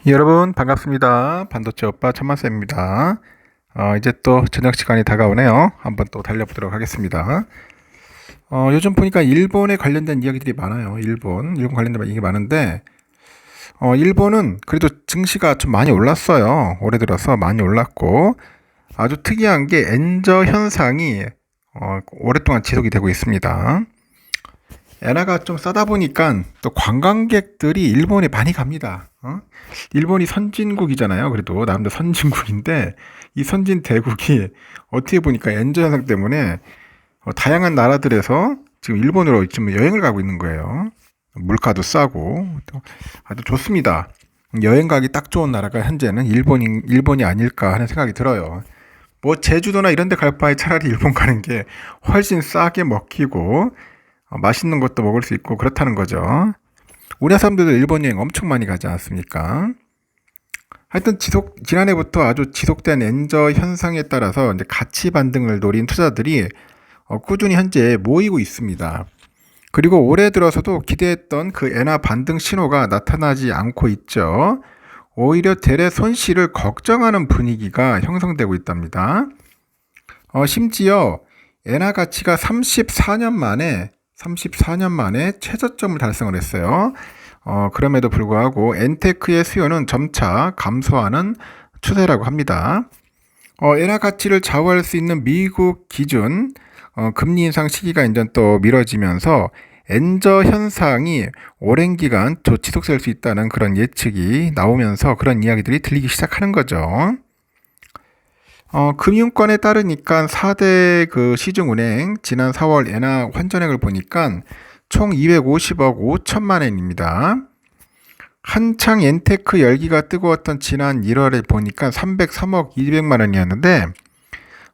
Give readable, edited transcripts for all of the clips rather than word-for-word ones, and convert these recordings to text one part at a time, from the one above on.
여러분 반갑습니다. 반도체 오빠 천만쌤입니다. 이제 또 저녁 시간이 다가오네요. 한번 또 달려보도록 하겠습니다. 요즘 보니까 일본에 관련된 이야기들이 많아요. 일본 관련된 이야기 많은데, 일본은 그래도 증시가 좀 많이 올랐어요. 올해 들어서 많이 올랐고, 아주 특이한 게 엔저 현상이 오랫동안 지속이 되고 있습니다. 엔화가 좀 싸다 보니까 또 관광객들이 일본에 많이 갑니다. 일본이 선진국이잖아요. 그래도 나름대로 선진국인데 이 선진 대국이 어떻게 보니까 엔저 현상 때문에 다양한 나라들에서 지금 일본으로 지금 여행을 가고 있는 거예요. 물가도 싸고 아주 좋습니다. 여행 가기 딱 좋은 나라가 현재는 일본이 아닐까 하는 생각이 들어요. 뭐 제주도나 이런 데 갈 바에 차라리 일본 가는 게 훨씬 싸게 먹히고 맛있는 것도 먹을 수 있고 그렇다는 거죠. 우리나라 사람들도 일본 여행 엄청 많이 가지 않습니까? 하여튼 지난해부터 아주 지속된 엔저 현상에 따라서 이제 가치 반등을 노린 투자들이 꾸준히 현재 모이고 있습니다. 그리고 올해 들어서도 기대했던 그 엔화 반등 신호가 나타나지 않고 있죠. 오히려 대래 손실을 걱정하는 분위기가 형성되고 있답니다. 심지어 엔화 가치가 34년 만에 최저점을 달성을 했어요. 그럼에도 불구하고 엔테크의 수요는 점차 감소하는 추세라고 합니다. 엔화 가치를 좌우할 수 있는 미국 기준 금리 인상 시기가 이제 또 미뤄지면서 엔저 현상이 오랜 기간 지속될 수 있다는 그런 예측이 나오면서 그런 이야기들이 들리기 시작하는 거죠. 금융권에 따르니까 4대 그 시중은행 지난 4월 엔화 환전액을 보니까 총 250억 5천만 원입니다. 한창 엔테크 열기가 뜨거웠던 지난 1월에 보니까 303억 200만 원이었는데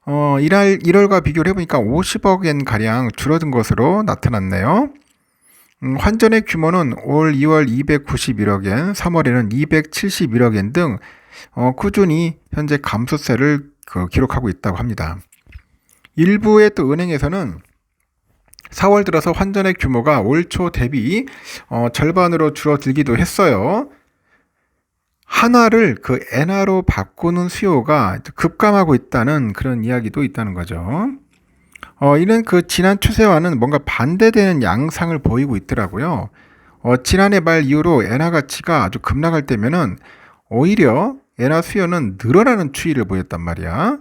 1월과 비교를 해보니까 50억엔 가량 줄어든 것으로 나타났네요. 환전액 규모는 올 2월 291억엔, 3월에는 271억엔 등 꾸준히 현재 감소세를 기록하고 있다고 합니다. 일부의 또 은행에서는 4월 들어서 환전액 규모가 올 초 대비 절반으로 줄어들기도 했어요. 한화를 그 엔화로 바꾸는 수요가 급감하고 있다는 그런 이야기도 있다는 거죠. 이는 그 지난 추세와는 뭔가 반대되는 양상을 보이고 있더라고요. 지난해 말 이후로 엔화 가치가 아주 급락할 때면은 오히려 엔화 수요는 늘어나는 추이를 보였단 말이야.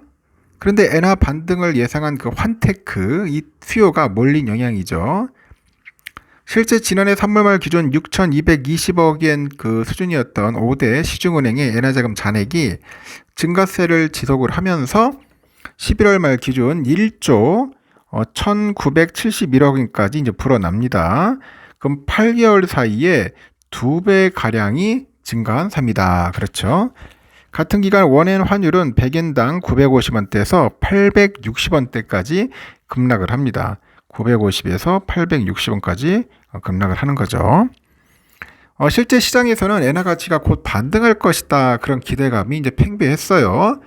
그런데 엔화 반등을 예상한 그 환테크, 이 수요가 몰린 영향이죠. 실제 지난해 3월 말 기준 6,220억엔 그 수준이었던 5대 시중은행의 엔화자금 잔액이 증가세를 지속을 하면서 11월 말 기준 1조 1,971억엔까지 이제 불어납니다. 그럼 8개월 사이에 2배 가량이 증가한 셈이다. 그렇죠? 같은 기간 원엔 환율은 100엔당 950원대에서 860원대까지 급락을 합니다. 950에서 860원까지 급락을 하는 거죠. 실제 시장에서는 엔화 가치가 곧 반등할 것이다. 그런 기대감이 이제 팽배했어요.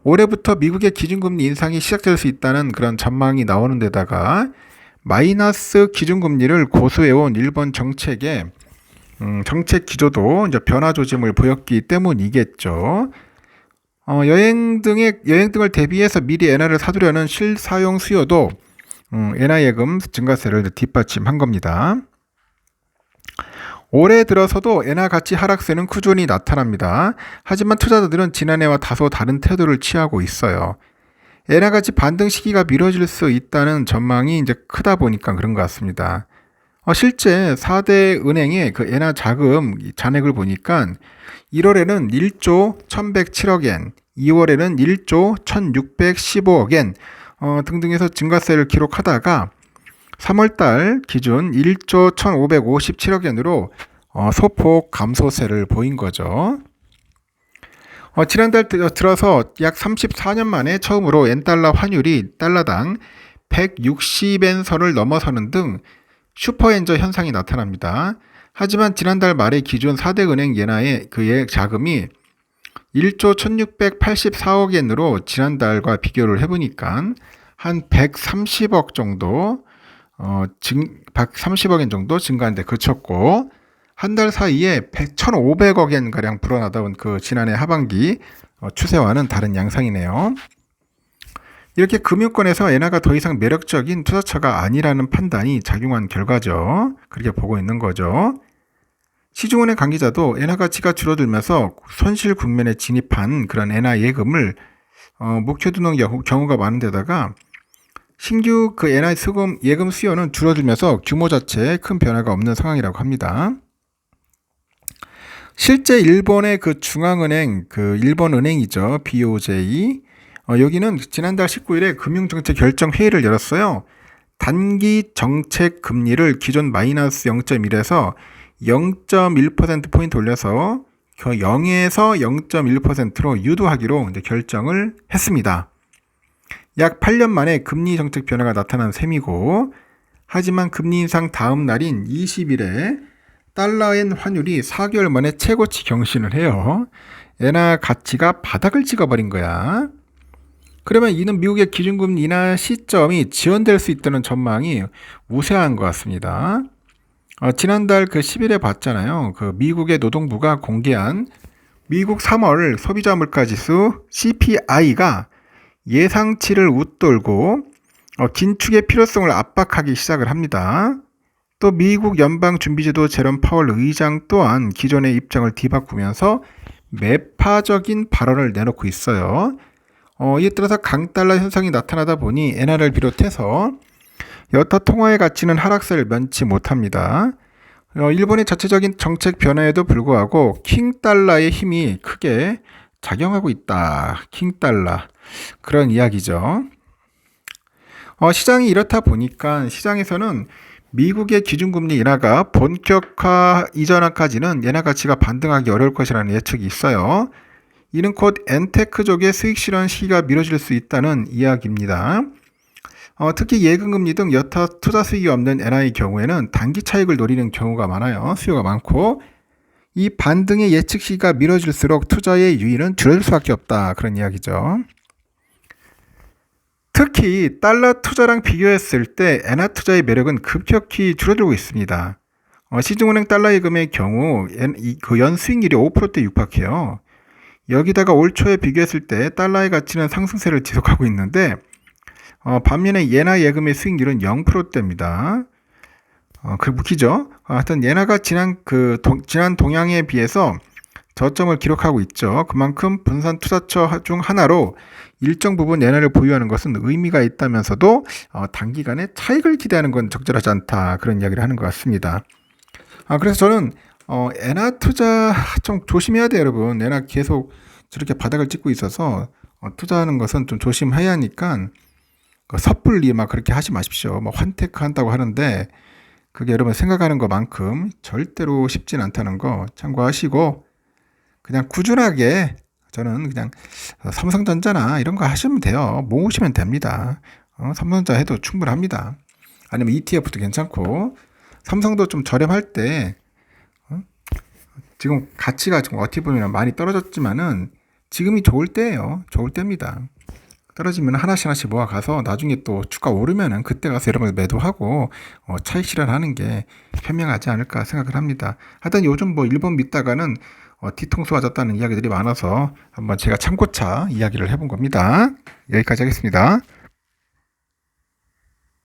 올해부터 미국의 기준금리 인상이 시작될 수 있다는 그런 전망이 나오는 데다가 마이너스 기준금리를 고수해온 일본 정책의 정책 기조도 이제 변화 조짐을 보였기 때문이겠죠. 여행 등을 대비해서 미리 엔화를 사두려는 실사용 수요도 엔화 예금 증가세를 뒷받침한 겁니다. 올해 들어서도 엔화 가치 하락세는 꾸준히 나타납니다. 하지만 투자자들은 지난해와 다소 다른 태도를 취하고 있어요. 엔화 가치 반등 시기가 미뤄질 수 있다는 전망이 이제 크다 보니까 그런 것 같습니다. 실제 4대 은행의 그 엔화 자금 잔액을 보니까 1월에는 1조 1107억엔, 2월에는 1조 1615억엔 등등해서 증가세를 기록하다가 3월달 기준 1조 1557억엔으로 소폭 감소세를 보인 거죠. 지난달 들어서 약 34년 만에 처음으로 엔달러 환율이 달러당 160엔 선을 넘어서는 등 슈퍼엔저 현상이 나타납니다. 하지만 지난달 말의 기준 4대 은행 엔화의 그 자금이 1조 1684억엔으로 지난달과 비교를 해보니까 한 130억 정도 130억엔 정도 증가한 데 그쳤고 한 달 사이에 1,500억 엔 가량 불어나다 온 그 지난해 하반기 추세와는 다른 양상이네요. 이렇게 금융권에서 엔화가 더 이상 매력적인 투자처가 아니라는 판단이 작용한 결과죠. 그렇게 보고 있는 거죠. 시중은행 관계자도 엔화 가치가 줄어들면서 손실 국면에 진입한 그런 엔화 예금을 묵혀두는 경우가 많은데다가 신규 그 엔화 예금 수요는 줄어들면서 규모 자체에 큰 변화가 없는 상황이라고 합니다. 실제 일본의 그 중앙은행, 그 일본은행이죠. BOJ. 여기는 지난달 19일에 금융정책 결정 회의를 열었어요. 단기 정책 금리를 기존 마이너스 0.1에서 0.1%포인트 올려서 0에서 0.1%로 유도하기로 이제 결정을 했습니다. 약 8년 만에 금리 정책 변화가 나타난 셈이고, 하지만 금리 인상 다음 날인 20일에 달러엔 환율이 4개월 만에 최고치 경신을 해요. 엔화 가치가 바닥을 찍어버린 거야. 그러면 이는 미국의 기준금리 인하 시점이 지연될 수 있다는 전망이 우세한 것 같습니다. 지난달 그 10일에 봤잖아요. 그 미국의 노동부가 공개한 미국 3월 소비자 물가지수 CPI가 예상치를 웃돌고 긴축의 필요성을 압박하기 시작을 합니다. 또 미국 연방준비제도 제롬 파월 의장 또한 기존의 입장을 뒤바꾸면서 매파적인 발언을 내놓고 있어요. 이에 따라서 강달러 현상이 나타나다 보니 엔화를 비롯해서 여타 통화의 가치는 하락세를 면치 못합니다. 일본의 자체적인 정책 변화에도 불구하고 킹달러의 힘이 크게 작용하고 있다. 킹달러. 그런 이야기죠. 시장이 이렇다 보니까 시장에서는 미국의 기준금리 인하가 본격화 이전까지는 엔화 가치가 반등하기 어려울 것이라는 예측이 있어요. 이는 곧 엔테크족의 수익 실현 시기가 미뤄질 수 있다는 이야기입니다. 특히 예금금리 등 여타 투자 수익이 없는 엔화의 경우에는 단기 차익을 노리는 경우가 많아요. 수요가 많고 이 반등의 예측 시기가 미뤄질수록 투자의 유의는 줄어들 수밖에 없다. 그런 이야기죠. 특히 달러 투자랑 비교했을 때 엔화 투자의 매력은 급격히 줄어들고 있습니다. 시중은행 달러 예금의 경우 그 연수익률이 5%대 육박해요. 여기다가 올 초에 비교했을 때 달러의 가치는 상승세를 지속하고 있는데 반면에 엔화 예금의 수익률은 0%대입니다. 그 웃기죠? 하여튼 엔화가 지난 동향에 비해서 저점을 기록하고 있죠. 그만큼 분산 투자처 중 하나로 일정 부분 엔화를 보유하는 것은 의미가 있다면서도 단기간에 차익을 기대하는 건 적절하지 않다. 그런 이야기를 하는 것 같습니다. 그래서 저는 엔화 투자 좀 조심해야 돼요, 여러분. 엔화 계속 저렇게 바닥을 찍고 있어서 투자하는 것은 좀 조심해야 하니까 섣불리 막 그렇게 하지 마십시오. 뭐 환테크 한다고 하는데 그게 여러분 생각하는 것만큼 절대로 쉽진 않다는 거 참고하시고 그냥 꾸준하게 저는 그냥 삼성전자나 이런 거 하시면 돼요. 모으시면 됩니다. 삼성전자 해도 충분합니다. 아니면 ETF도 괜찮고 삼성도 좀 저렴할 때 지금 가치가 좀 어떻게 보면 많이 떨어졌지만은 지금이 좋을 때예요. 좋을 때입니다. 떨어지면 하나씩 모아가서 나중에 또 주가 오르면은 그때 가서 여러분 매도하고 차익 실현하는 게 현명하지 않을까 생각을 합니다. 하여튼 요즘 뭐 일본 믿다가는 뒤통수 맞았다는 이야기들이 많아서 한번 제가 참고차 이야기를 해본 겁니다. 여기까지 하겠습니다.